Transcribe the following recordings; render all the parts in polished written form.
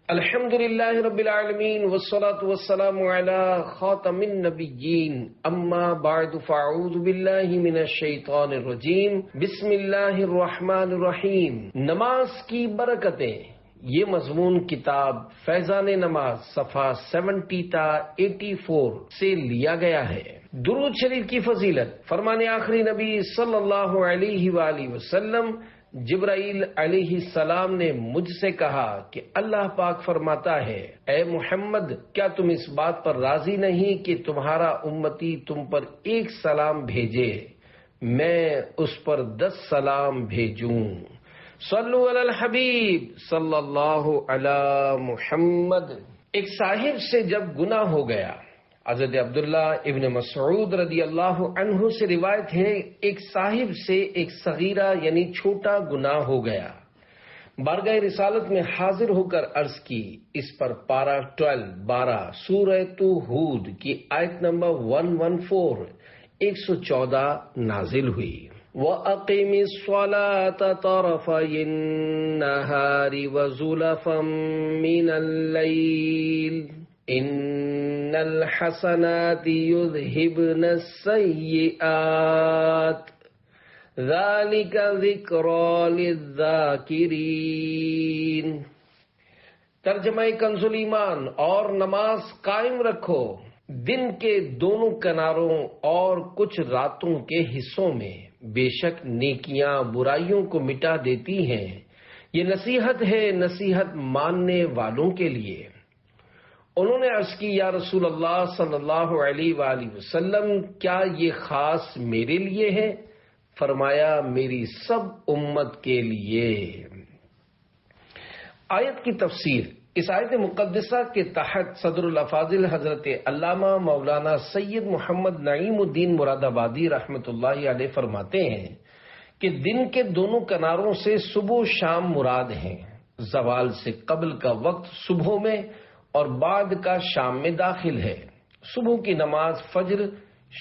الحمدللہ رب العالمین والصلاة والسلام علی خاتم النبیین اما بعد فاعوذ باللہ من الشیطان الرجیم بسم اللہ الرحمن الرحیم۔ نماز کی برکتیں، یہ مضمون کتاب فیضان نماز صفحہ 70 تا 84 سے لیا گیا ہے۔ درود شریف کی فضیلت، فرمان آخری نبی صلی اللہ علیہ وآلہ وسلم، جبرائیل علیہ السلام نے مجھ سے کہا کہ اللہ پاک فرماتا ہے، اے محمد، کیا تم اس بات پر راضی نہیں کہ تمہارا امتی تم پر ایک سلام بھیجے، میں اس پر 10 سلام بھیجوں۔ صلو علی الحبیب صلی اللہ علی محمد۔ ایک صاحب سے جب گناہ ہو گیا، حضرت عبداللہ ابن مسعود رضی اللہ عنہ سے روایت ہے، ایک صاحب سے ایک صغیرہ یعنی چھوٹا گناہ ہو گیا، بارگاہ رسالت میں حاضر ہو کر عرض کی، اس پر پارہ 12 سورہ ہود کی آیت نمبر 114 114 نازل ہوئی۔ وَأَقِمِ الصَّلَاةَ طَرَفَيِ النَّهَارِ وَزُلَفًا مِّنَ اللَّيْلِ ان الحسنات یذہبن السیئات ذالک ذکری للذاکرین۔ ترجمہ کنز ایمان، اور نماز قائم رکھو دن کے دونوں کناروں اور کچھ راتوں کے حصوں میں، بے شک نیکیاں برائیوں کو مٹا دیتی ہیں، یہ نصیحت ہے نصیحت ماننے والوں کے لیے۔ انہوں نے عرض کی، یا رسول اللہ صلی اللہ علیہ وآلہ وسلم، کیا یہ خاص میرے لیے ہے؟ فرمایا، میری سب امت کے لیے۔ آیت کی تفسیر۔ اس آیت مقدسہ کے تحت صدر الافاضل حضرت علامہ مولانا سید محمد نعیم الدین مراد آبادی رحمۃ اللہ علیہ فرماتے ہیں کہ دن کے دونوں کناروں سے صبح و شام مراد ہیں۔ زوال سے قبل کا وقت صبح میں اور بعد کا شام میں داخل ہے۔ صبح کی نماز فجر،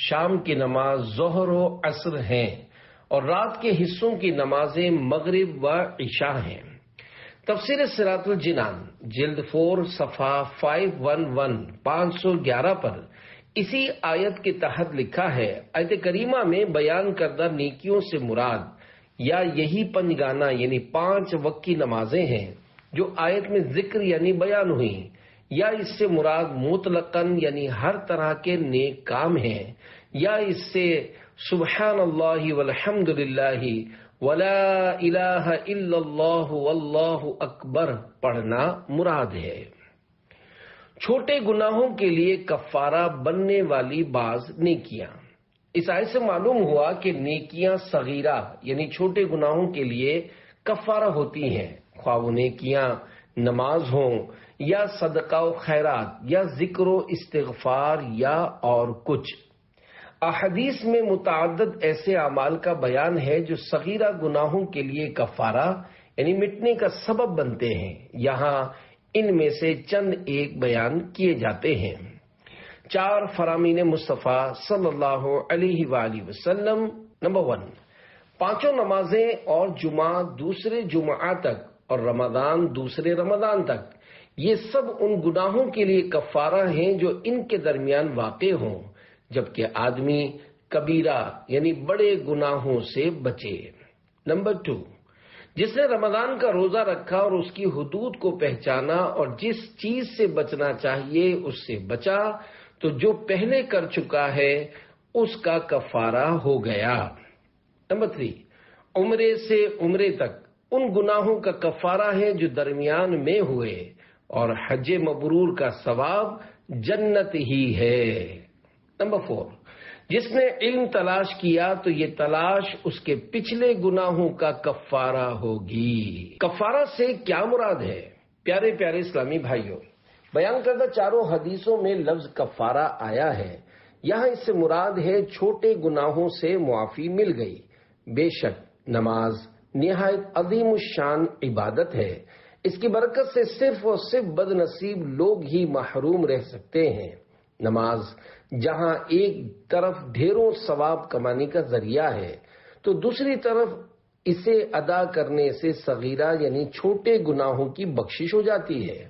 شام کی نماز ظہر و عصر ہیں، اور رات کے حصوں کی نمازیں مغرب و عشاء ہیں۔ تفسیر صراط الجنان جلد 4 صفحہ 511 پر اسی آیت کے تحت لکھا ہے، آیت کریمہ میں بیان کردہ نیکیوں سے مراد یا یہی پنجگانہ یعنی 5 وقت کی نمازیں ہیں جو آیت میں ذکر یعنی بیان ہوئیں، یا اس سے مراد مطلقاً یعنی ہر طرح کے نیک کام ہیں، یا اس سے سبحان اللہ والحمد للہ ولا الہ الا اللہ واللہ اکبر پڑھنا مراد ہے۔ چھوٹے گناہوں کے لیے کفارہ بننے والی بعض نیکیاں۔ اس آیت سے معلوم ہوا کہ نیکیاں صغیرہ یعنی چھوٹے گناہوں کے لیے کفارہ ہوتی ہیں، خواہ وہ نیکیاں نماز ہوں یا صدقہ و خیرات یا ذکر و استغفار یا اور کچھ۔ احادیث میں متعدد ایسے اعمال کا بیان ہے جو صغیرہ گناہوں کے لیے کفارہ یعنی مٹنے کا سبب بنتے ہیں، یہاں ان میں سے چند ایک بیان کیے جاتے ہیں۔ 4 فرامین مصطفیٰ صلی اللہ علیہ وآلہ وسلم۔ نمبر 1، 5 نمازیں اور جمعہ دوسرے جمعہ تک اور رمضان دوسرے رمضان تک، یہ سب ان گناہوں کے لیے کفارہ ہیں جو ان کے درمیان واقع ہوں، جبکہ آدمی کبیرہ یعنی بڑے گناہوں سے بچے۔ نمبر 2، جس نے رمضان کا روزہ رکھا اور اس کی حدود کو پہچانا اور جس چیز سے بچنا چاہیے اس سے بچا، تو جو پہلے کر چکا ہے اس کا کفارہ ہو گیا۔ نمبر 3، عمرے سے عمرے تک ان گناہوں کا کفارہ ہے جو درمیان میں ہوئے، اور حج مبرور کا ثواب جنت ہی ہے۔ نمبر 4، جس نے علم تلاش کیا تو یہ تلاش اس کے پچھلے گناہوں کا کفارہ ہوگی۔ کفارہ سے کیا مراد ہے؟ پیارے پیارے اسلامی بھائیوں، بیان کردہ چاروں حدیثوں میں لفظ کفارہ آیا ہے، یہاں اس سے مراد ہے چھوٹے گناہوں سے معافی مل گئی۔ بے شک نماز نہایت عظیم الشان عبادت ہے، اس کی برکت سے صرف اور صرف بد نصیب لوگ ہی محروم رہ سکتے ہیں۔ نماز جہاں ایک طرف ڈھیروں ثواب کمانے کا ذریعہ ہے، تو دوسری طرف اسے ادا کرنے سے صغیرہ یعنی چھوٹے گناہوں کی بخشش ہو جاتی ہے۔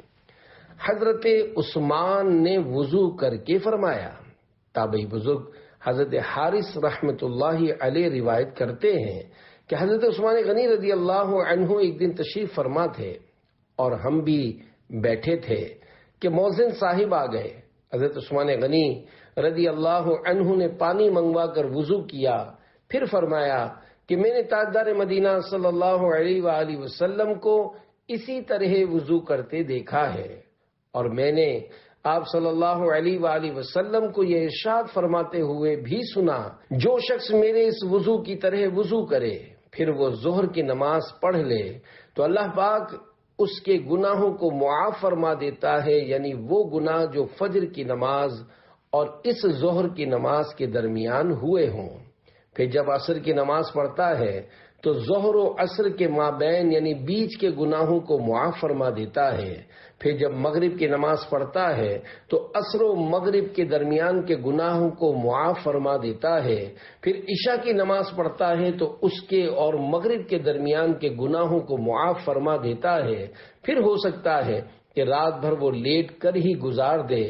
حضرت عثمان نے وضو کر کے فرمایا۔ تابعی بزرگ حضرت حارث رحمت اللہ علیہ روایت کرتے ہیں کہ حضرت عثمان غنی رضی اللہ عنہ ایک دن تشریف فرما تھے اور ہم بھی بیٹھے تھے کہ مؤذن صاحب آ گئے۔ حضرت عثمان غنی رضی اللہ عنہ نے پانی منگوا کر وضو کیا، پھر فرمایا کہ میں نے تاجدار مدینہ صلی اللہ علیہ وآلہ وسلم کو اسی طرح وضو کرتے دیکھا ہے، اور میں نے آپ صلی اللہ علیہ وآلہ وسلم کو یہ ارشاد فرماتے ہوئے بھی سنا، جو شخص میرے اس وضو کی طرح وضو کرے پھر وہ ظہر کی نماز پڑھ لے تو اللہ پاک اس کے گناہوں کو معاف فرما دیتا ہے، یعنی وہ گناہ جو فجر کی نماز اور اس ظہر کی نماز کے درمیان ہوئے ہوں۔ پھر جب عصر کی نماز پڑھتا ہے تو ظہر و عصر کے مابین یعنی بیچ کے گناہوں کو معاف فرما دیتا ہے۔ پھر جب مغرب کی نماز پڑھتا ہے تو عصر و مغرب کے درمیان کے گناہوں کو معاف فرما دیتا ہے۔ پھر عشاء کی نماز پڑھتا ہے تو اس کے اور مغرب کے درمیان کے گناہوں کو معاف فرما دیتا ہے۔ پھر ہو سکتا ہے کہ رات بھر وہ لیٹ کر ہی گزار دے،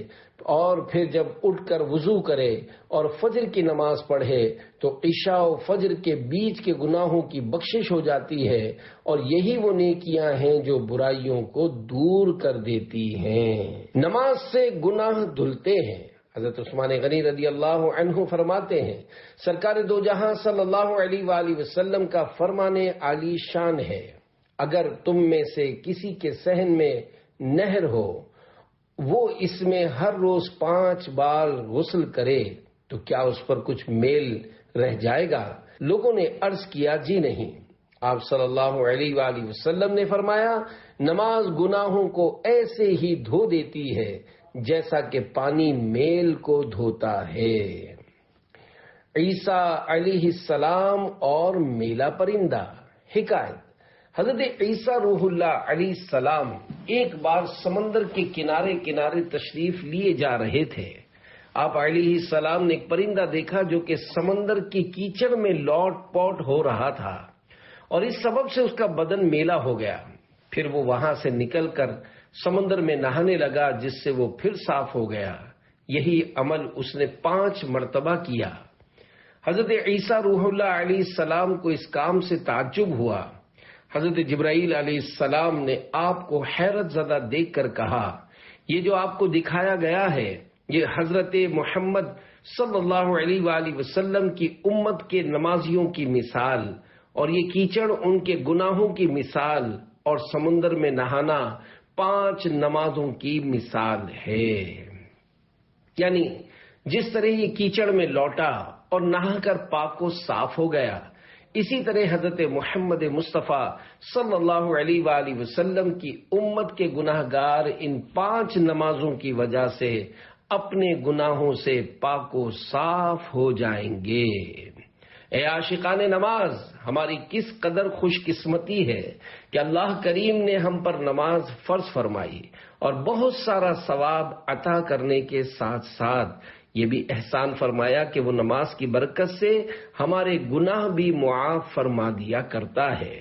اور پھر جب اٹھ کر وضو کرے اور فجر کی نماز پڑھے تو عشاء و فجر کے بیچ کے گناہوں کی بخشش ہو جاتی ہے، اور یہی وہ نیکیاں ہیں جو برائیوں کو دور کر دیتی ہیں۔ نماز سے گناہ دھلتے ہیں۔ حضرت عثمان غنی رضی اللہ عنہ فرماتے ہیں، سرکار دو جہاں صلی اللہ علیہ وآلہ وسلم کا فرمان عالی شان ہے، اگر تم میں سے کسی کے صحن میں نہر ہو، وہ اس میں ہر روز 5 بار غسل کرے تو کیا اس پر کچھ میل رہ جائے گا؟ لوگوں نے عرض کیا جی نہیں۔ آپ صلی اللہ علیہ وآلہ وسلم نے فرمایا، نماز گناہوں کو ایسے ہی دھو دیتی ہے جیسا کہ پانی میل کو دھوتا ہے۔ عیسیٰ علیہ السلام اور میلا پرندہ۔ حکایت، حضرت عیسیٰ روح اللہ علیہ السلام ایک بار سمندر کے کنارے کنارے تشریف لیے جا رہے تھے۔ آپ علیہ السلام نے ایک پرندہ دیکھا جو کہ سمندر کی کیچڑ میں لوٹ پوٹ ہو رہا تھا، اور اس سبب سے اس کا بدن میلا ہو گیا۔ پھر وہ وہاں سے نکل کر سمندر میں نہانے لگا، جس سے وہ پھر صاف ہو گیا۔ یہی عمل اس نے 5 مرتبہ کیا۔ حضرت عیسیٰ روح اللہ علیہ السلام کو اس کام سے تعجب ہوا۔ حضرت جبرائیل علیہ السلام نے آپ کو حیرت زدہ دیکھ کر کہا، یہ جو آپ کو دکھایا گیا ہے یہ حضرت محمد صلی اللہ علیہ وآلہ وسلم کی امت کے نمازیوں کی مثال، اور یہ کیچڑ ان کے گناہوں کی مثال، اور سمندر میں نہانا 5 نمازوں کی مثال ہے۔ یعنی جس طرح یہ کیچڑ میں لوٹا اور نہا کر پاک و صاف ہو گیا، اسی طرح حضرت محمد مصطفیٰ صلی اللہ علیہ وآلہ وسلم کی امت کے گناہ گار ان 5 نمازوں کی وجہ سے اپنے گناہوں سے پاک و صاف ہو جائیں گے۔ اے عاشقان نماز، ہماری کس قدر خوش قسمتی ہے کہ اللہ کریم نے ہم پر نماز فرض فرمائی، اور بہت سارا ثواب عطا کرنے کے ساتھ ساتھ یہ بھی احسان فرمایا کہ وہ نماز کی برکت سے ہمارے گناہ بھی معاف فرما دیا کرتا ہے۔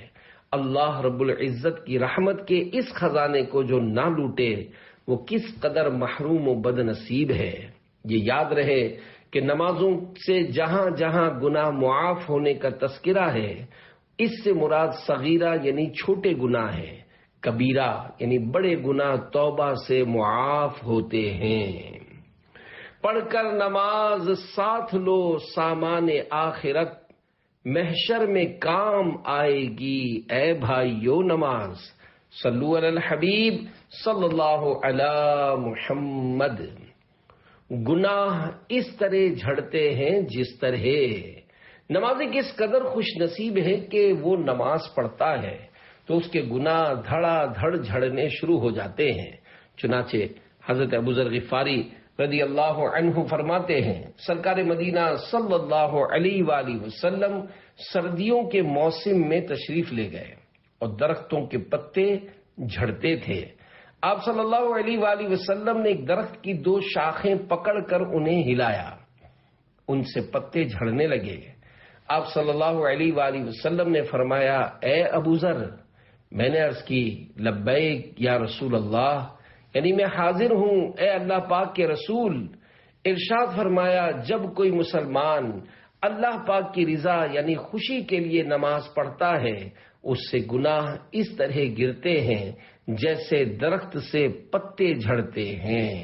اللہ رب العزت کی رحمت کے اس خزانے کو جو نہ لوٹے وہ کس قدر محروم و بد نصیب ہے۔ یہ یاد رہے کہ نمازوں سے جہاں جہاں گناہ معاف ہونے کا تذکرہ ہے، اس سے مراد صغیرہ یعنی چھوٹے گناہ ہے، کبیرہ یعنی بڑے گناہ توبہ سے معاف ہوتے ہیں۔ پڑھ کر نماز ساتھ لو سامان آخرت، محشر میں کام آئے گی اے بھائیو نماز۔ صلو علی الحبیب صلی اللہ علی محمد۔ گناہ اس طرح جھڑتے ہیں جس طرح، نمازی کس قدر خوش نصیب ہے کہ وہ نماز پڑھتا ہے تو اس کے گناہ دھڑا دھڑ جھڑنے شروع ہو جاتے ہیں۔ چنانچہ حضرت ابو ذر غفاری رضی اللہ عنہ فرماتے ہیں، سرکار مدینہ صلی اللہ علیہ وآلہ وسلم سردیوں کے موسم میں تشریف لے گئے اور درختوں کے پتے جھڑتے تھے۔ آپ صلی اللہ علیہ وآلہ وسلم نے ایک درخت کی 2 شاخیں پکڑ کر انہیں ہلایا، ان سے پتے جھڑنے لگے۔ آپ صلی اللہ علیہ وآلہ وسلم نے فرمایا، اے ابو ذر، میں نے عرض کی لبیک یا رسول اللہ، یعنی میں حاضر ہوں اے اللہ پاک کے رسول۔ ارشاد فرمایا جب کوئی مسلمان اللہ پاک کی رضا یعنی خوشی کے لیے نماز پڑھتا ہے اس سے گناہ اس طرح گرتے ہیں جیسے درخت سے پتے جھڑتے ہیں۔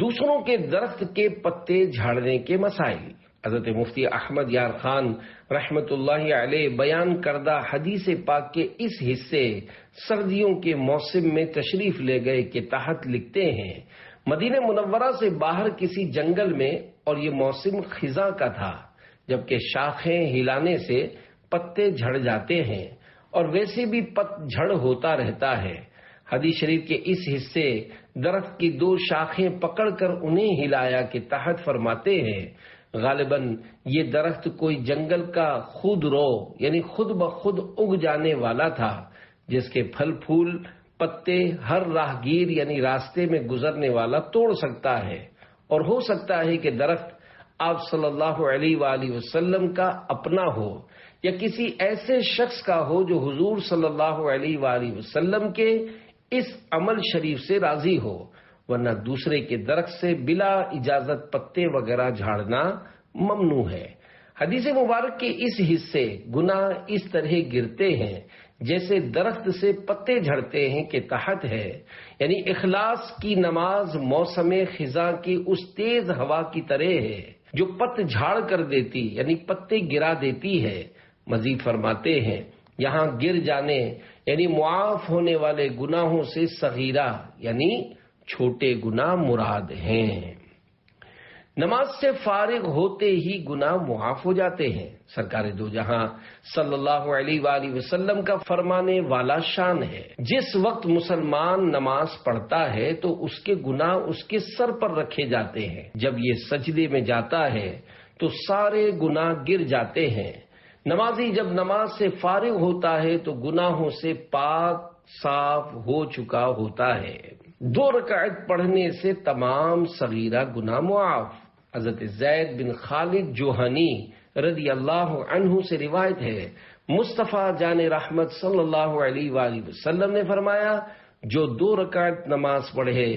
دوسروں کے درخت کے پتے جھاڑنے کے مسائل۔ حضرت مفتی احمد یار خان رحمت اللہ علیہ بیان کردہ حدیث پاک کے اس حصے سردیوں کے موسم میں تشریف لے گئے کے تحت لکھتے ہیں، مدینہ منورہ سے باہر کسی جنگل میں، اور یہ موسم خزاں کا تھا جبکہ شاخیں ہلانے سے پتے جھڑ جاتے ہیں اور ویسے بھی پت جھڑ ہوتا رہتا ہے۔ حدیث شریف کے اس حصے درخت کی دو شاخیں پکڑ کر انہیں ہلایا کے تحت فرماتے ہیں غالباً یہ درخت کوئی جنگل کا خود رو یعنی خود بخود اگ جانے والا تھا جس کے پھل پھول پتے ہر راہگیر یعنی راستے میں گزرنے والا توڑ سکتا ہے، اور ہو سکتا ہے کہ درخت آپ صلی اللہ علیہ وآلہ وسلم کا اپنا ہو یا کسی ایسے شخص کا ہو جو حضور صلی اللہ علیہ وآلہ وسلم کے اس عمل شریف سے راضی ہو، ورنہ دوسرے کے درخت سے بلا اجازت پتے وغیرہ جھاڑنا ممنوع ہے۔ حدیث مبارک کے اس حصے گناہ اس طرح گرتے ہیں جیسے درخت سے پتے جھڑتے ہیں کے تحت ہے، یعنی اخلاص کی نماز موسم خزاں کی اس تیز ہوا کی طرح ہے جو پت جھاڑ کر دیتی یعنی پتے گرا دیتی ہے۔ مزید فرماتے ہیں یہاں گر جانے یعنی معاف ہونے والے گناہوں سے صغیرہ یعنی چھوٹے گناہ مراد ہیں۔ نماز سے فارغ ہوتے ہی گناہ معاف ہو جاتے ہیں۔ سرکار دو جہاں صلی اللہ علیہ وآلہ وسلم کا فرمانے والا شان ہے، جس وقت مسلمان نماز پڑھتا ہے تو اس کے گناہ اس کے سر پر رکھے جاتے ہیں، جب یہ سجدے میں جاتا ہے تو سارے گناہ گر جاتے ہیں۔ نمازی جب نماز سے فارغ ہوتا ہے تو گناہوں سے پاک صاف ہو چکا ہوتا ہے۔ 2 رکعت پڑھنے سے تمام صغیرہ گناہ معاف۔ حضرت زید بن خالد جوہنی رضی اللہ عنہ سے روایت ہے، مصطفیٰ جان رحمت صلی اللہ علیہ وآلہ وسلم نے فرمایا جو 2 رکعت نماز پڑھے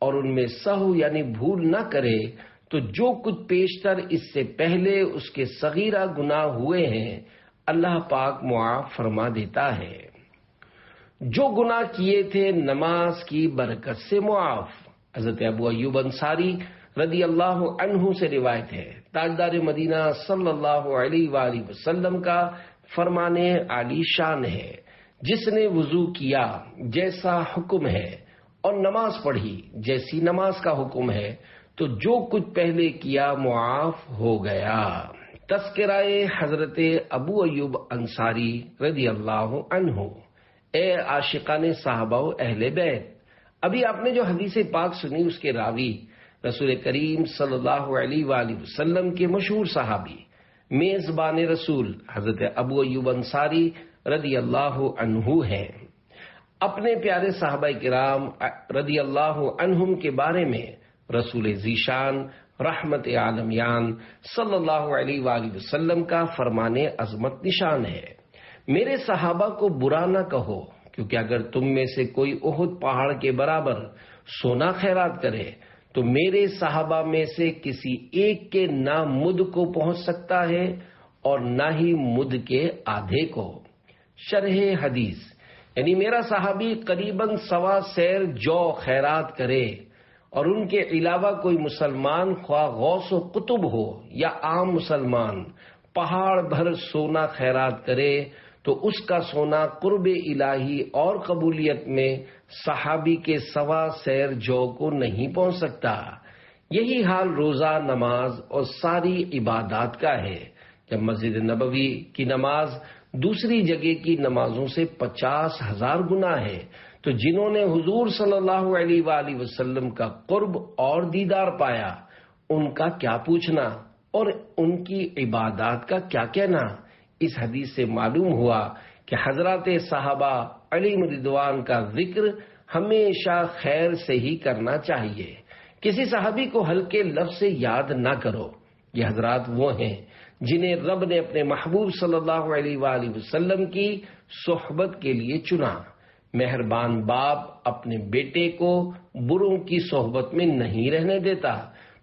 اور ان میں سہو یعنی بھول نہ کرے تو جو کچھ پیشتر اس سے پہلے اس کے صغیرہ گناہ ہوئے ہیں اللہ پاک معاف فرما دیتا ہے۔ جو گناہ کیے تھے نماز کی برکت سے معاف۔ حضرت ابو ایوب انصاری رضی اللہ عنہ سے روایت ہے، تاجدار مدینہ صلی اللہ علیہ وآلہ وسلم کا فرمانے عالی شان ہے، جس نے وضو کیا جیسا حکم ہے اور نماز پڑھی جیسی نماز کا حکم ہے تو جو کچھ پہلے کیا معاف ہو گیا۔ تذکرہ حضرت ابو ایوب انصاری رضی اللہ عنہ۔ اے عاشقان صحابہ و اہل بیت، ابھی آپ نے جو حدیث پاک سنی اس کے راوی رسول کریم صلی اللہ علیہ وآلہ وسلم کے مشہور صحابی میزبان رسول حضرت ابو ایوب انصاری رضی اللہ عنہ ہیں۔ اپنے پیارے صحابہ کرام رضی اللہ عنہم کے بارے میں رسول ذیشان رحمت عالمیان صلی اللہ علیہ وآلہ وسلم کا فرمانے عظمت نشان ہے، میرے صحابہ کو برا نہ کہو، کیونکہ اگر تم میں سے کوئی احد پہاڑ کے برابر سونا خیرات کرے تو میرے صحابہ میں سے کسی ایک کے نہ مد کو پہنچ سکتا ہے اور نہ ہی مد کے آدھے کو۔ شرح حدیث یعنی میرا صحابی قریباً 1.25 سیر جو خیرات کرے اور ان کے علاوہ کوئی مسلمان خواہ غوث و قطب ہو یا عام مسلمان پہاڑ بھر سونا خیرات کرے تو اس کا سونا قرب الہی اور قبولیت میں صحابی کے 1.25 سیر جو کو نہیں پہنچ سکتا۔ یہی حال روزہ، نماز اور ساری عبادات کا ہے۔ جب مسجد نبوی کی نماز دوسری جگہ کی نمازوں سے 50,000 گنا ہے تو جنہوں نے حضور صلی اللہ علیہ وآلہ وسلم کا قرب اور دیدار پایا ان کا کیا پوچھنا اور ان کی عبادات کا کیا کہنا۔ اس حدیث سے معلوم ہوا کہ حضرات صحابہ علیہم رضوان کا ذکر ہمیشہ خیر سے ہی کرنا چاہیے۔ کسی صحابی کو ہلکے لفظ سے یاد نہ کرو۔ یہ حضرات وہ ہیں جنہیں رب نے اپنے محبوب صلی اللہ علیہ وآلہ وسلم کی صحبت کے لیے چنا۔ مہربان باپ اپنے بیٹے کو بروں کی صحبت میں نہیں رہنے دیتا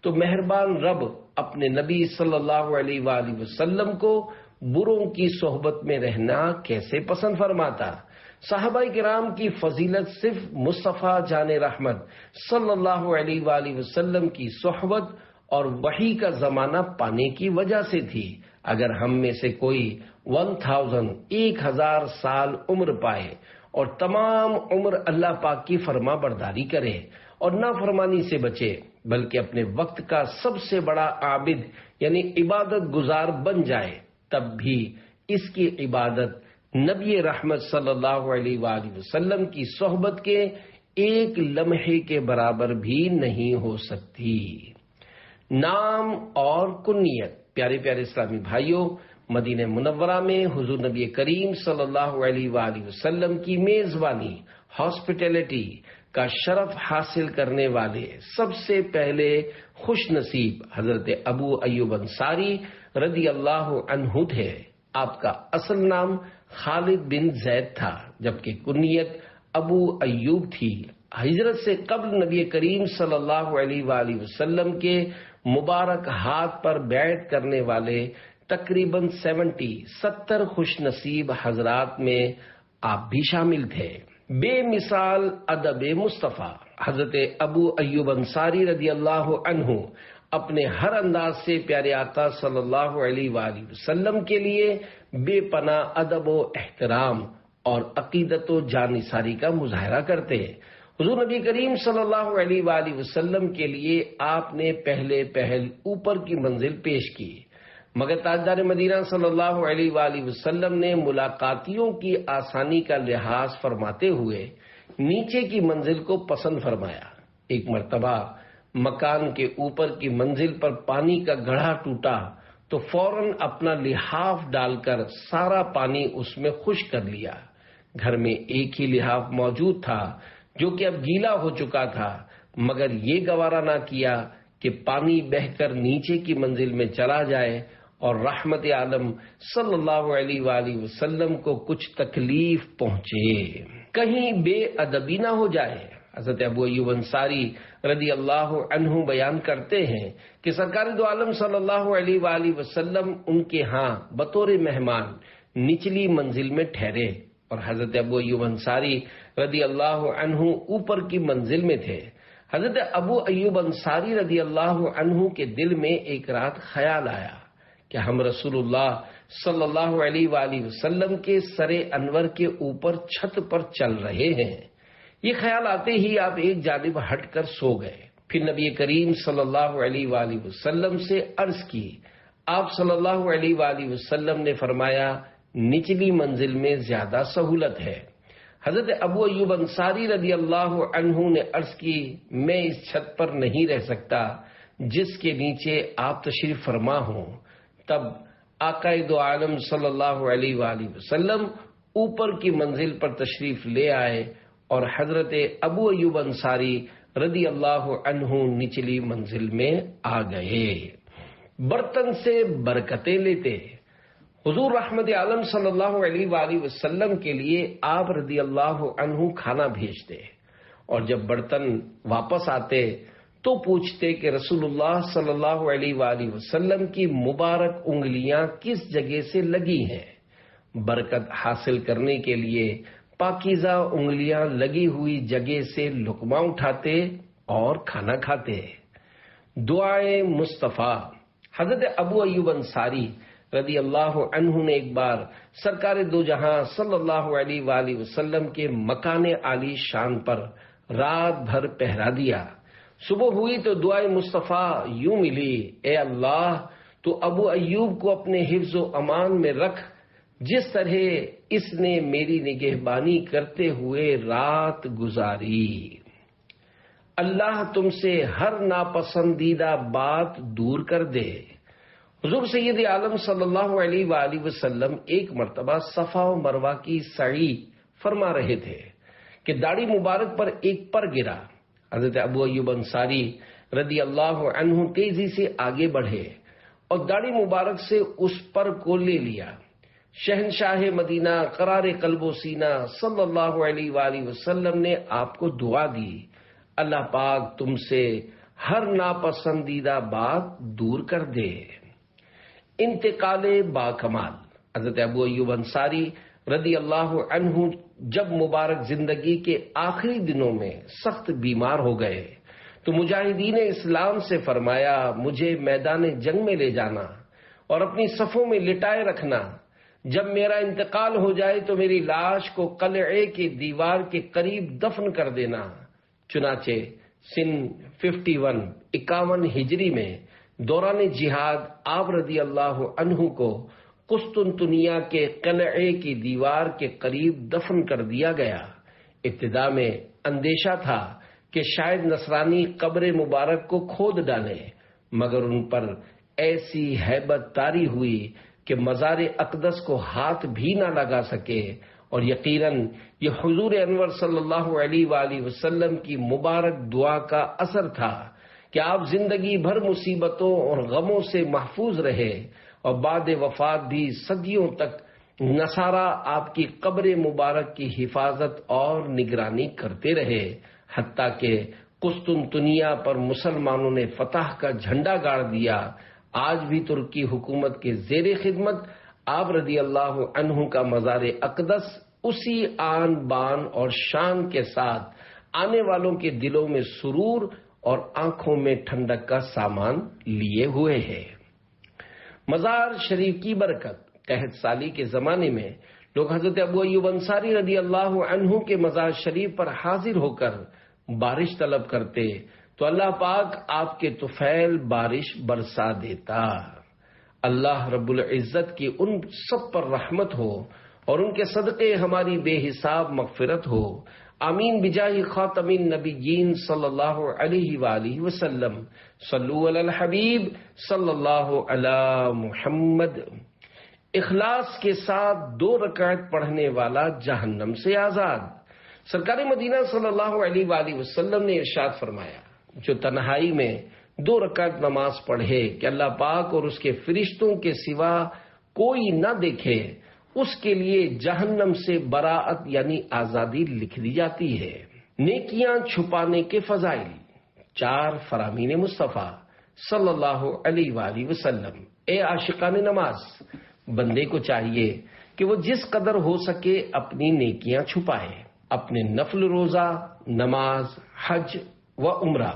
تو مہربان رب اپنے نبی صلی اللہ علیہ وآلہ وسلم کو بروں کی صحبت میں رہنا کیسے پسند فرماتا؟ صحابہ کرام کی فضیلت صرف مصطفیٰ جان رحمت صلی اللہ علیہ وآلہ وسلم کی صحبت اور وحی کا زمانہ پانے کی وجہ سے تھی۔ اگر ہم میں سے کوئی 1000 سال عمر پائے اور تمام عمر اللہ پاک کی فرما برداری کرے اور نافرمانی سے بچے، بلکہ اپنے وقت کا سب سے بڑا عابد یعنی عبادت گزار بن جائے، تب بھی اس کی عبادت نبی رحمت صلی اللہ علیہ وآلہ وسلم کی صحبت کے ایک لمحے کے برابر بھی نہیں ہو سکتی۔ نام اور کنیت۔ پیارے پیارے اسلامی بھائیوں، مدینہ منورہ میں حضور نبی کریم صلی اللہ علیہ وآلہ وسلم کی میزبانی، ہاسپٹیلٹی کا شرف حاصل کرنے والے سب سے پہلے خوش نصیب حضرت ابو ایوب انصاری رضی اللہ عنہ تھے۔ آپ کا اصل نام خالد بن زید تھا، جبکہ کنیت ابو ایوب تھی۔ ہجرت سے قبل نبی کریم صلی اللہ علیہ وآلہ وسلم کے مبارک ہاتھ پر بیعت کرنے والے تقریباً 70 خوش نصیب حضرات میں آپ بھی شامل تھے۔ بے مثال ادب مصطفیٰ حضرت ابو ایوب انصاری رضی اللہ عنہ اپنے ہر انداز سے پیارے آقا صلی اللہ علیہ وآلہ وسلم کے لیے بے پناہ ادب و احترام اور عقیدت و جانثاری کا مظاہرہ کرتے۔ حضور نبی کریم صلی اللہ علیہ وآلہ وسلم کے لیے آپ نے پہل اوپر کی منزل پیش کی، مگر تاجدار مدینہ صلی اللہ علیہ وآلہ وسلم نے ملاقاتیوں کی آسانی کا لحاظ فرماتے ہوئے نیچے کی منزل کو پسند فرمایا۔ ایک مرتبہ مکان کے اوپر کی منزل پر پانی کا گڑھا ٹوٹا تو فوراً اپنا لحاف ڈال کر سارا پانی اس میں خشک کر لیا۔ گھر میں ایک ہی لحاف موجود تھا جو کہ اب گیلا ہو چکا تھا، مگر یہ گوارا نہ کیا کہ پانی بہہ کر نیچے کی منزل میں چلا جائے اور رحمت عالم صلی اللہ علیہ وآلہ وسلم کو کچھ تکلیف پہنچے، کہیں بے ادبی نہ ہو جائے۔ حضرت ابو ایوب انصاری رضی اللہ عنہ بیان کرتے ہیں کہ سرکار دو عالم صلی اللہ علیہ وآلہ وسلم ان کے ہاں بطور مہمان نچلی منزل میں ٹھہرے اور حضرت ابو ایوب انصاری رضی اللہ عنہ اوپر کی منزل میں تھے۔ حضرت ابو ایوب انصاری رضی اللہ عنہ کے دل میں ایک رات خیال آیا کہ ہم رسول اللہ صلی اللہ علیہ وآلہ وسلم کے سر انور کے اوپر چھت پر چل رہے ہیں۔ یہ خیال آتے ہی آپ ایک جانب ہٹ کر سو گئے۔ پھر نبی کریم صلی اللہ علیہ وآلہ وسلم سے عرض کی۔ آپ صلی اللہ علیہ وآلہ وسلم نے فرمایا نچلی منزل میں زیادہ سہولت ہے۔ حضرت ابو ایوب انصاری رضی اللہ عنہ نے عرض کی، میں اس چھت پر نہیں رہ سکتا جس کے نیچے آپ تشریف فرما ہوں۔ تب آقا دو عالم صلی اللہ علیہ وآلہ وسلم اوپر کی منزل پر تشریف لے آئے اور حضرت ابو ایوب انصاری رضی اللہ عنہ نچلی منزل میں آ گئے۔ برتن سے برکتیں لیتے۔ حضور رحمت عالم صلی اللہ علیہ وآلہ وسلم کے لیے آپ رضی اللہ عنہ کھانا بھیجتے اور جب برتن واپس آتے تو پوچھتے کہ رسول اللہ صلی اللہ علیہ وآلہ وسلم کی مبارک انگلیاں کس جگہ سے لگی ہیں۔ برکت حاصل کرنے کے لیے پاکیزہ انگلیاں لگی ہوئی جگہ سے لقمہ اٹھاتے اور کھانا کھاتے۔ دعائے مصطفیٰ۔ حضرت ابو ایوب انصاری رضی اللہ عنہ نے ایک بار سرکار دو جہاں صلی اللہ علیہ وآلہ وسلم کے مکان عالی شان پر رات بھر پہرا دیا۔ صبح ہوئی تو دعائے مصطفیٰ یوں ملی، اے اللہ تو ابو ایوب کو اپنے حفظ و امان میں رکھ جس طرح اس نے میری نگہبانی کرتے ہوئے رات گزاری۔ اللہ تم سے ہر ناپسندیدہ بات دور کر دے۔ حضور سید عالم صلی اللہ علیہ وآلہ وسلم ایک مرتبہ صفا و مروہ کی سعی فرما رہے تھے کہ داڑھی مبارک پر ایک پر گرا۔ حضرت ابو ایوب انصاری رضی اللہ عنہ تیزی سے آگے بڑھے اور داڑھی مبارک سے اس پر کو لے لیا۔ شہنشاہ مدینہ قرار قلب و سینہ صلی اللہ علیہ وآلہ وسلم نے آپ کو دعا دی، اللہ پاک تم سے ہر ناپسندیدہ بات دور کر دے۔ انتقال با کمال حضرت ابو ایوب انصاری رضی اللہ عنہ جب مبارک زندگی کے آخری دنوں میں سخت بیمار ہو گئے تو مجاہدین اسلام سے فرمایا، مجھے میدان جنگ میں لے جانا اور اپنی صفوں میں لٹائے رکھنا، جب میرا انتقال ہو جائے تو میری لاش کو قلعے کی دیوار کے قریب دفن کر دینا۔ چنانچہ سن 51 ہجری میں دوران جہاد آپ رضی اللہ عنہ کو قسطنطنیہ کے قلعے کی دیوار کے قریب دفن کر دیا گیا۔ ابتدا میں اندیشہ تھا کہ شاید نصرانی قبر مبارک کو کھود ڈالیں، مگر ان پر ایسی ہیبت طاری ہوئی کہ مزار اقدس کو ہاتھ بھی نہ لگا سکے، اور یقیناً یہ حضور انور صلی اللہ علیہ وآلہ وسلم کی مبارک دعا کا اثر تھا کہ آپ زندگی بھر مصیبتوں اور غموں سے محفوظ رہے، اور بعد وفات بھی صدیوں تک نصارہ آپ کی قبر مبارک کی حفاظت اور نگرانی کرتے رہے، حتیٰ کہ قسطنطنیہ پر مسلمانوں نے فتح کا جھنڈا گاڑ دیا۔ آج بھی ترکی حکومت کے زیر خدمت آپ رضی اللہ عنہ کا مزار اقدس اسی آن بان اور شان کے ساتھ آنے والوں کے دلوں میں سرور اور آنکھوں میں ٹھنڈک کا سامان لیے ہوئے ہے۔ مزار شریف کی برکت، قحط سالی کے زمانے میں لوگ حضرت ابو ایوب انصاری رضی اللہ عنہ کے مزار شریف پر حاضر ہو کر بارش طلب کرتے تو اللہ پاک آپ کے طفیل بارش برسا دیتا۔ اللہ رب العزت کی ان سب پر رحمت ہو اور ان کے صدقے ہماری بے حساب مغفرت ہو، آمین بجاہ خاتم النبیین صلی اللہ علیہ وآلہ وسلم۔ صلو علی الحبیب صلی اللہ علی محمد۔ اخلاص کے ساتھ 2 رکعت پڑھنے والا جہنم سے آزاد۔ سرکار مدینہ صلی اللہ علیہ وآلہ وسلم نے ارشاد فرمایا، جو تنہائی میں 2 رکعت نماز پڑھے کہ اللہ پاک اور اس کے فرشتوں کے سوا کوئی نہ دیکھے، اس کے لیے جہنم سے براعت یعنی آزادی لکھ دی جاتی ہے۔ نیکیاں چھپانے کے فضائل، 4 فرامین مصطفیٰ صلی اللہ علیہ وآلہ وسلم۔ اے عاشقان نماز، بندے کو چاہیے کہ وہ جس قدر ہو سکے اپنی نیکیاں چھپائے، اپنے نفل روزہ، نماز، حج و عمرہ،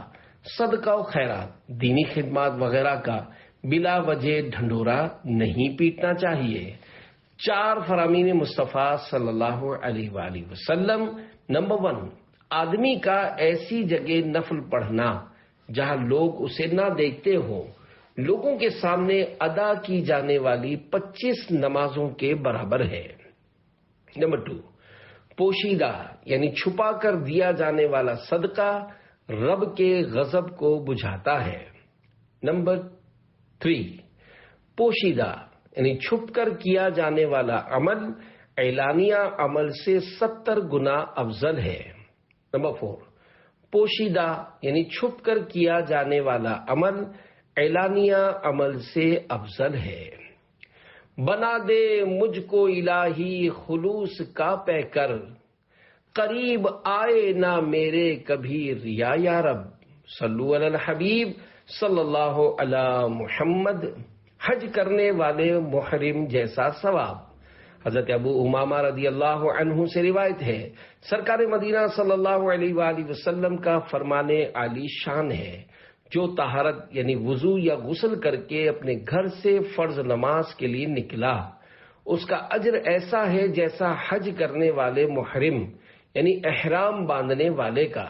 صدقہ و خیرات، دینی خدمات وغیرہ کا بلا وجہ ڈھنڈورا نہیں پیٹنا چاہیے۔ 4 فرامین مصطفیٰ صلی اللہ علیہ وآلہ وسلم۔ نمبر 1، آدمی کا ایسی جگہ نفل پڑھنا جہاں لوگ اسے نہ دیکھتے ہوں، لوگوں کے سامنے ادا کی جانے والی 25 نمازوں کے برابر ہے۔ نمبر 2، پوشیدہ یعنی چھپا کر دیا جانے والا صدقہ رب کے غضب کو بجھاتا ہے۔ نمبر 3، پوشیدہ یعنی چھپ کر کیا جانے والا عمل اعلانیہ عمل سے 70 گنا افضل ہے۔ نمبر 4، پوشیدہ یعنی چھپ کر کیا جانے والا عمل اعلانیہ عمل سے افضل ہے۔ بنا دے مجھ کو الہی خلوص کا پیکر، قریب آئے نہ میرے کبھی ریا یا رب۔ صلو علی الحبیب صلی اللہ علی محمد۔ حج کرنے والے محرم جیسا ثواب۔ حضرت ابو امامہ رضی اللہ عنہ سے روایت ہے، سرکار مدینہ صلی اللہ علیہ وآلہ وسلم کا فرمان عالی شان ہے، جو طہارت یعنی وضو یا غسل کر کے اپنے گھر سے فرض نماز کے لیے نکلا، اس کا اجر ایسا ہے جیسا حج کرنے والے محرم یعنی احرام باندھنے والے کا،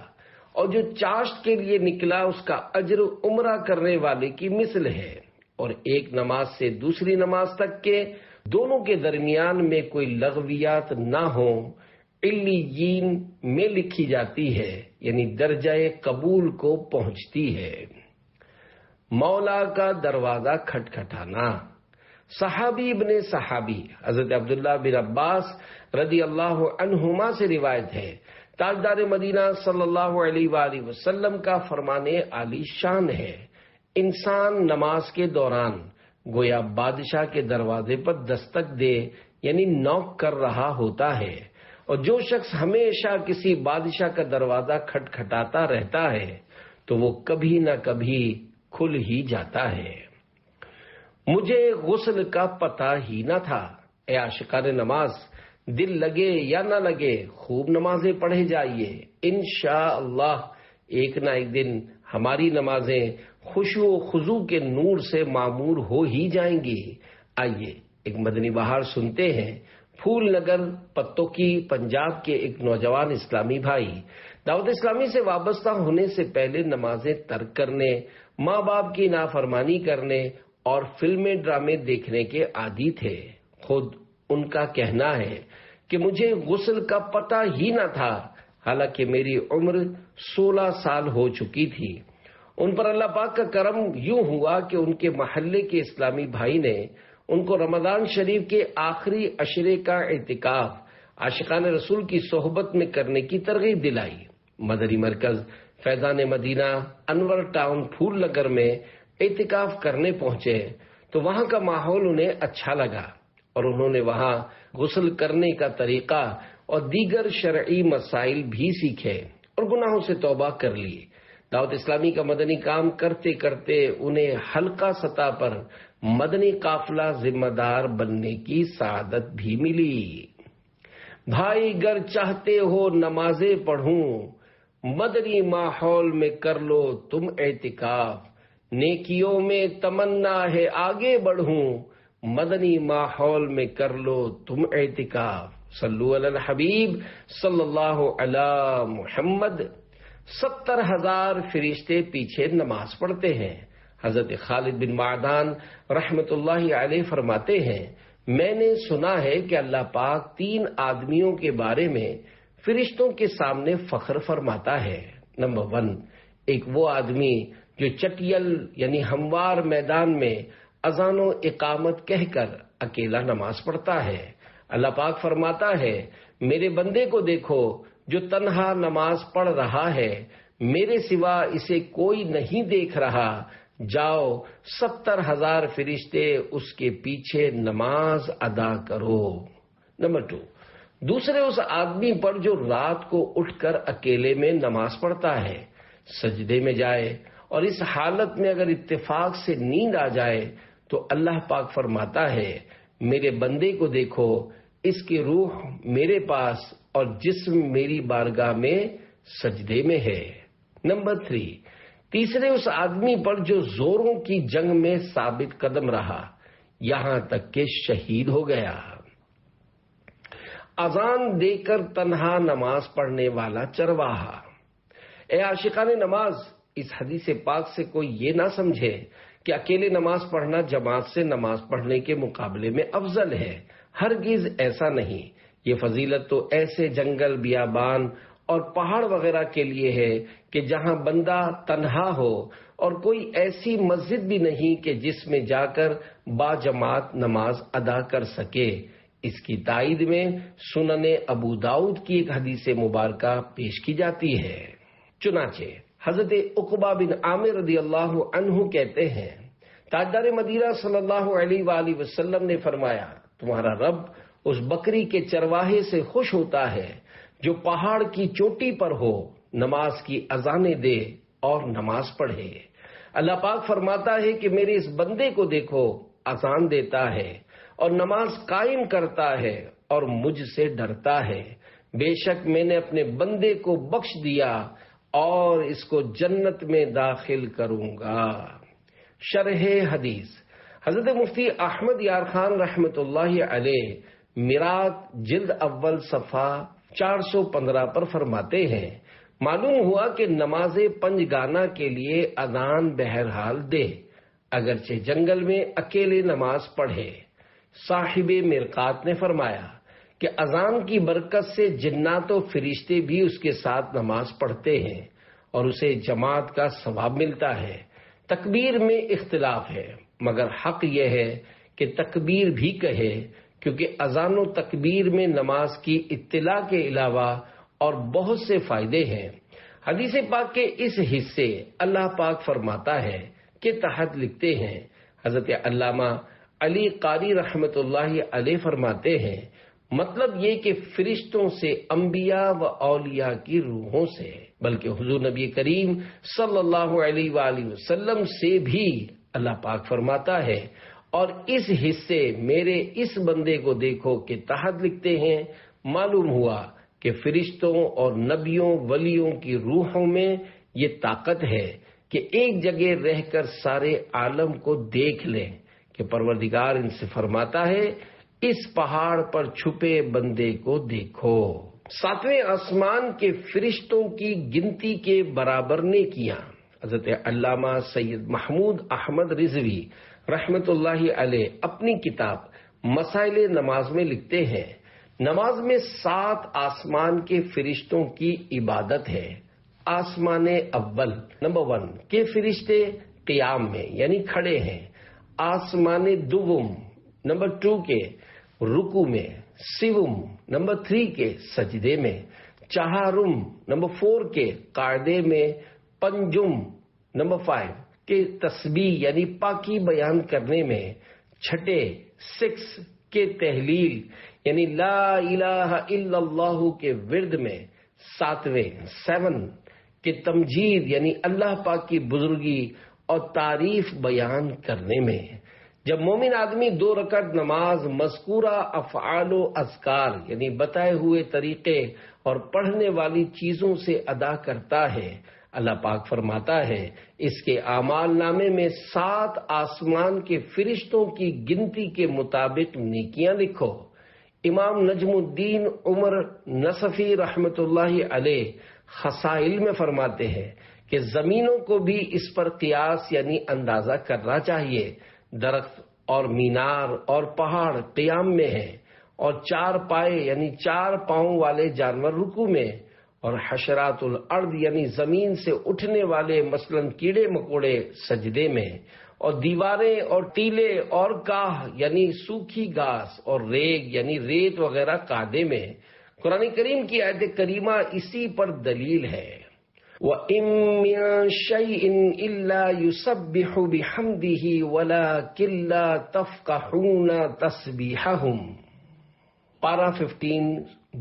اور جو چاشت کے لیے نکلا اس کا اجر عمرہ کرنے والے کی مثل ہے، اور ایک نماز سے دوسری نماز تک کے دونوں کے درمیان میں کوئی لغویات نہ ہوں، علیین میں لکھی جاتی ہے، یعنی درجہ قبول کو پہنچتی ہے۔ مولا کا دروازہ کھٹکھٹانا۔ صحابی ابن صحابی حضرت عبداللہ بن عباس رضی اللہ عنہما سے روایت ہے، تاجدار مدینہ صلی اللہ علیہ وآلہ وسلم کا فرمان عالی شان ہے، انسان نماز کے دوران گویا بادشاہ کے دروازے پر دستک دے یعنی نوک کر رہا ہوتا ہے، اور جو شخص ہمیشہ کسی بادشاہ کا دروازہ کھٹکھٹاتا رہتا ہے تو وہ کبھی نہ کبھی کھل ہی جاتا ہے۔ مجھے غسل کا پتہ ہی نہ تھا۔ اے عاشقان نماز، دل لگے یا نہ لگے خوب نمازیں پڑھے جائیے، انشاءاللہ ایک نہ ایک دن ہماری نمازیں خشوع و خضوع کے نور سے معمور ہو ہی جائیں گی۔ آئیے ایک مدنی بہار سنتے ہیں۔ پھول نگر پتوں کی پنجاب کے ایک نوجوان اسلامی بھائی دعوت اسلامی سے وابستہ ہونے سے پہلے نمازیں ترک کرنے، ماں باپ کی نافرمانی کرنے اور فلمیں ڈرامے دیکھنے کے عادی تھے۔ خود ان کا کہنا ہے کہ مجھے غسل کا پتہ ہی نہ تھا، حالانکہ میری عمر 16 سال ہو چکی تھی۔ ان پر اللہ پاک کا کرم یوں ہوا کہ ان کے محلے کے اسلامی بھائی نے ان کو رمضان شریف کے آخری عشرے کا اعتکاف عاشقان رسول کی صحبت میں کرنے کی ترغیب دلائی۔ مدنی مرکز فیضان مدینہ انور ٹاؤن پھول نگر میں اعتکاف کرنے پہنچے تو وہاں کا ماحول انہیں اچھا لگا اور انہوں نے وہاں غسل کرنے کا طریقہ اور دیگر شرعی مسائل بھی سیکھے اور گناہوں سے توبہ کر لی۔ دعوت اسلامی کا مدنی کام کرتے کرتے انہیں حلقہ سطح پر مدنی قافلہ ذمہ دار بننے کی سعادت بھی ملی۔ بھائی گر چاہتے ہو نمازیں پڑھوں، مدنی ماحول میں کر لو تم اعتکاف، نیکیوں میں تمنا ہے آگے بڑھوں، مدنی ماحول میں کر لو تم اعتکاف۔ صلو علی الحبیب صلی اللہ علی محمد۔ 70,000 فرشتے پیچھے نماز پڑھتے ہیں۔ حضرت خالد بن معدان رحمت اللہ علیہ فرماتے ہیں، میں نے سنا ہے کہ اللہ پاک 3 آدمیوں کے بارے میں فرشتوں کے سامنے فخر فرماتا ہے۔ نمبر 1، ایک وہ آدمی جو چٹیل یعنی ہموار میدان میں اذان و اقامت کہہ کر اکیلا نماز پڑھتا ہے۔ اللہ پاک فرماتا ہے، میرے بندے کو دیکھو جو تنہا نماز پڑھ رہا ہے، میرے سوا اسے کوئی نہیں دیکھ رہا، جاؤ 70,000 فرشتے اس کے پیچھے نماز ادا کرو۔ نمبر 2، دوسرے اس آدمی پر جو رات کو اٹھ کر اکیلے میں نماز پڑھتا ہے، سجدے میں جائے اور اس حالت میں اگر اتفاق سے نیند آ جائے تو اللہ پاک فرماتا ہے، میرے بندے کو دیکھو، اس کی روح میرے پاس اور جسم میری بارگاہ میں سجدے میں ہے۔ نمبر 3، تیسرے اس آدمی پر جو زوروں کی جنگ میں ثابت قدم رہا یہاں تک کہ شہید ہو گیا۔ اذان دے کر تنہا نماز پڑھنے والا چرواہا۔ اے عاشقان نماز، اس حدیث پاک سے کوئی یہ نہ سمجھے کہ اکیلے نماز پڑھنا جماعت سے نماز پڑھنے کے مقابلے میں افضل ہے، ہرگز ایسا نہیں۔ یہ فضیلت تو ایسے جنگل، بیابان اور پہاڑ وغیرہ کے لیے ہے کہ جہاں بندہ تنہا ہو اور کوئی ایسی مسجد بھی نہیں کہ جس میں جا کر باجماعت نماز ادا کر سکے۔ اس کی تائید میں سنن ابو داؤد کی ایک حدیث مبارکہ پیش کی جاتی ہے۔ چنانچہ حضرت عقبہ بن عامر رضی اللہ عنہ کہتے ہیں، تاجدار مدینہ صلی اللہ علیہ وآلہ وسلم نے فرمایا، تمہارا رب اس بکری کے چرواہے سے خوش ہوتا ہے جو پہاڑ کی چوٹی پر ہو، نماز کی اذانیں دے اور نماز پڑھے۔ اللہ پاک فرماتا ہے کہ میرے اس بندے کو دیکھو، اذان دیتا ہے اور نماز قائم کرتا ہے اور مجھ سے ڈرتا ہے، بے شک میں نے اپنے بندے کو بخش دیا اور اس کو جنت میں داخل کروں گا۔ شرح حدیث، حضرت مفتی احمد یار خان رحمت اللہ علیہ میرات جلد اول صفحہ 415 پر فرماتے ہیں، معلوم ہوا کہ نماز پنجگانہ کے لیے اذان بہرحال دے، اگرچہ جنگل میں اکیلے نماز پڑھے۔ صاحب مرقات نے فرمایا کہ اذان کی برکت سے جنات و فرشتے بھی اس کے ساتھ نماز پڑھتے ہیں اور اسے جماعت کا ثواب ملتا ہے۔ تکبیر میں اختلاف ہے، مگر حق یہ ہے کہ تکبیر بھی کہے، کیونکہ اذان و تکبیر میں نماز کی اطلاع کے علاوہ اور بہت سے فائدے ہیں۔ حدیث پاک کے اس حصے اللہ پاک فرماتا ہے کہ تحت لکھتے ہیں، حضرت علامہ علی قاری رحمت اللہ علیہ فرماتے ہیں، مطلب یہ کہ فرشتوں سے انبیاء و اولیاء کی روحوں سے، بلکہ حضور نبی کریم صلی اللہ علیہ وآلہ وسلم سے بھی اللہ پاک فرماتا ہے، اور اس حصے میرے اس بندے کو دیکھو کہ تحت لکھتے ہیں، معلوم ہوا کہ فرشتوں اور نبیوں ولیوں کی روحوں میں یہ طاقت ہے کہ ایک جگہ رہ کر سارے عالم کو دیکھ لیں، کہ پروردگار ان سے فرماتا ہے اس پہاڑ پر چھپے بندے کو دیکھو۔ ساتویں آسمان کے فرشتوں کی گنتی کے برابر نیکیاں۔ حضرت علامہ سید محمود احمد رضوی رحمت اللہ علیہ اپنی کتاب مسائل نماز میں لکھتے ہیں، نماز میں 7 آسمان کے فرشتوں کی عبادت ہے۔ آسمان اول نمبر 1 کے فرشتے قیام میں یعنی کھڑے ہیں، آسمان دوم نمبر 2 کے رکوع میں، سوم نمبر 3 کے سجدے میں، چہارم نمبر 4 کے قاعدے میں، پنجم نمبر 5 کے تسبیح یعنی پاکی بیان کرنے میں، چھٹے 6 کے تحلیل یعنی لا الہ الا اللہ کے ورد میں، 7 کے تمجید یعنی اللہ پاک کی بزرگی اور تعریف بیان کرنے میں۔ جب مومن آدمی 2 رکعت نماز مذکورہ افعال و اذکار یعنی بتائے ہوئے طریقے اور پڑھنے والی چیزوں سے ادا کرتا ہے، اللہ پاک فرماتا ہے اس کے اعمال نامے میں 7 آسمان کے فرشتوں کی گنتی کے مطابق نیکیاں لکھو۔ امام نجم الدین عمر نصفی رحمت اللہ علیہ خصائل میں فرماتے ہیں کہ زمینوں کو بھی اس پر قیاس یعنی اندازہ کرنا چاہیے۔ درخت اور مینار اور پہاڑ قیام میں ہیں، اور 4 پائے یعنی 4 پاؤں والے جانور رکوع میں، اور حشرات الارض یعنی زمین سے اٹھنے والے مثلاً کیڑے مکوڑے سجدے میں، اور دیواریں اور ٹیلے اور کاہ یعنی سوکھی گھاس اور ریگ یعنی ریت وغیرہ قاعدے میں۔ قرآن کریم کی آیت کریمہ اسی پر دلیل ہے۔ وَإِن مِّن شَيْءٍ إِلَّا يُسَبِّحُ بِحَمْدِهِ وَلَٰكِن لَّا تَفْقَهُونَ تَسْبِيحَهُمْ۔ پارہ 15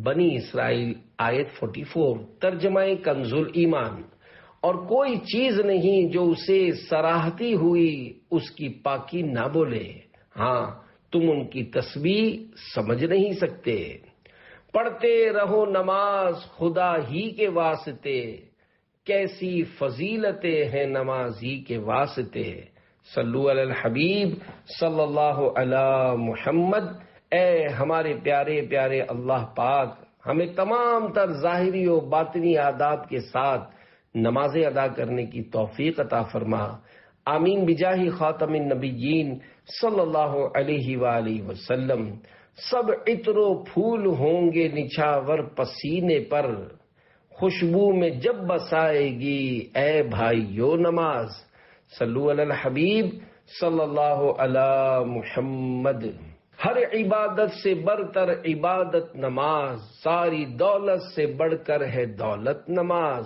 بنی اسرائیل آیت 44 ترجمہ کنز ایمان۔ اور کوئی چیز نہیں جو اسے سراہتی ہوئی اس کی پاکی نہ بولے، ہاں تم ان کی تسبیح سمجھ نہیں سکتے۔ پڑھتے رہو نماز خدا ہی کے واسطے، کیسی فضیلتیں ہیں نمازی کے واسطے۔ صلو علی الحبیب صلی اللہ علی محمد۔ اے ہمارے پیارے پیارے اللہ پاک، ہمیں تمام تر ظاہری و باطنی آداب کے ساتھ نمازیں ادا کرنے کی توفیق عطا فرما۔ آمین بجاہ خاتم النبیین صلی اللہ علیہ وآلہ وسلم۔ سب عطر و پھول ہوں گے نچھاور پسینے پر، خوشبو میں جب بسائے گی اے بھائیو نماز۔ صلو علی الحبیب صلی اللہ علی محمد۔ ہر عبادت سے برتر عبادت نماز، ساری دولت سے بڑھ کر ہے دولت نماز۔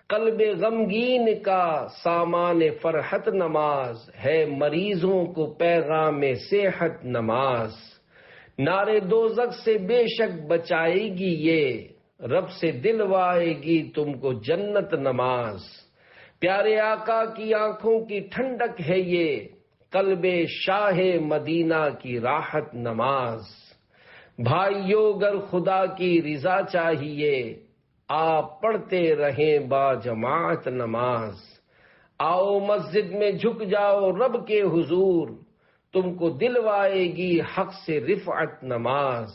قلب غمگین کا سامان فرحت نماز، ہے مریضوں کو پیغام صحت نماز۔ نارے دوزخ سے بے شک بچائے گی یہ، رب سے دلوائے گی تم کو جنت نماز۔ پیارے آقا کی آنکھوں کی ٹھنڈک ہے یہ، قلب شاہ مدینہ کی راحت نماز۔ بھائیو گر خدا کی رضا چاہیے، آپ پڑھتے رہیں با جماعت نماز۔ آؤ مسجد میں جھک جاؤ رب کے حضور، تم کو دلوائے گی حق سے رفعت نماز۔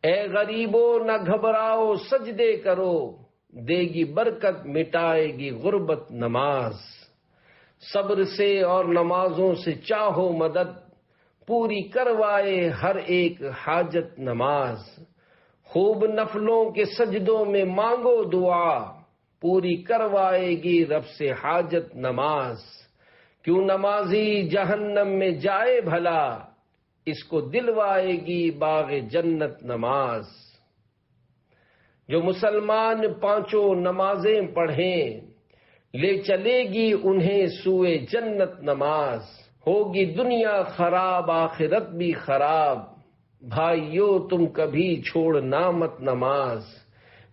اے غریبو نہ گھبراؤ سجدے کرو، دے گی برکت مٹائے گی غربت نماز۔ صبر سے اور نمازوں سے چاہو مدد، پوری کروائے ہر ایک حاجت نماز۔ خوب نفلوں کے سجدوں میں مانگو دعا، پوری کروائے گی رب سے حاجت نماز۔ کیوں نمازی جہنم میں جائے بھلا، اس کو دلوائے گی باغ جنت نماز۔ جو مسلمان 5 نمازیں پڑھیں، لے چلے گی انہیں سوئے جنت نماز۔ ہوگی دنیا خراب آخرت بھی خراب، بھائیو تم کبھی چھوڑنا مت نماز،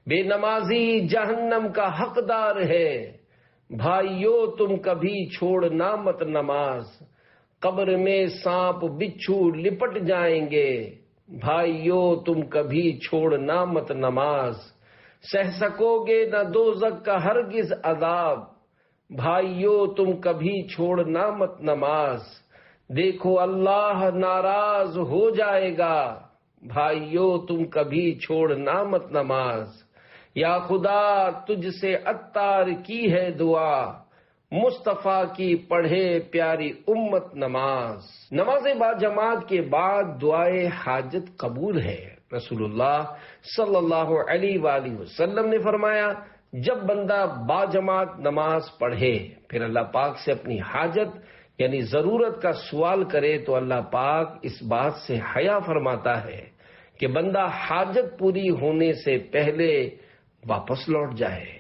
بے نمازی جہنم کا حقدار ہے، بھائیو تم کبھی چھوڑنا مت نماز، قبر میں سانپ بچھو لپٹ جائیں گے، بھائیو تم کبھی چھوڑنا مت نماز، سہ سکو گے نہ دوزخ کا ہرگز عذاب، بھائیو تم کبھی چھوڑنا مت نماز، دیکھو اللہ ناراض ہو جائے گا، بھائیو تم کبھی چھوڑنا مت نماز، یا خدا تجھ سے عطار کی ہے دعا، مصطفیٰ کی پڑھے پیاری امت نماز۔ نماز با جماعت کے بعد دعائے حاجت قبول ہے۔ رسول اللہ صلی اللہ علیہ وآلہ وسلم نے فرمایا، جب بندہ با جماعت نماز پڑھے پھر اللہ پاک سے اپنی حاجت یعنی ضرورت کا سوال کرے تو اللہ پاک اس بات سے حیا فرماتا ہے کہ بندہ حاجت پوری ہونے سے پہلے واپس لوٹ جائے۔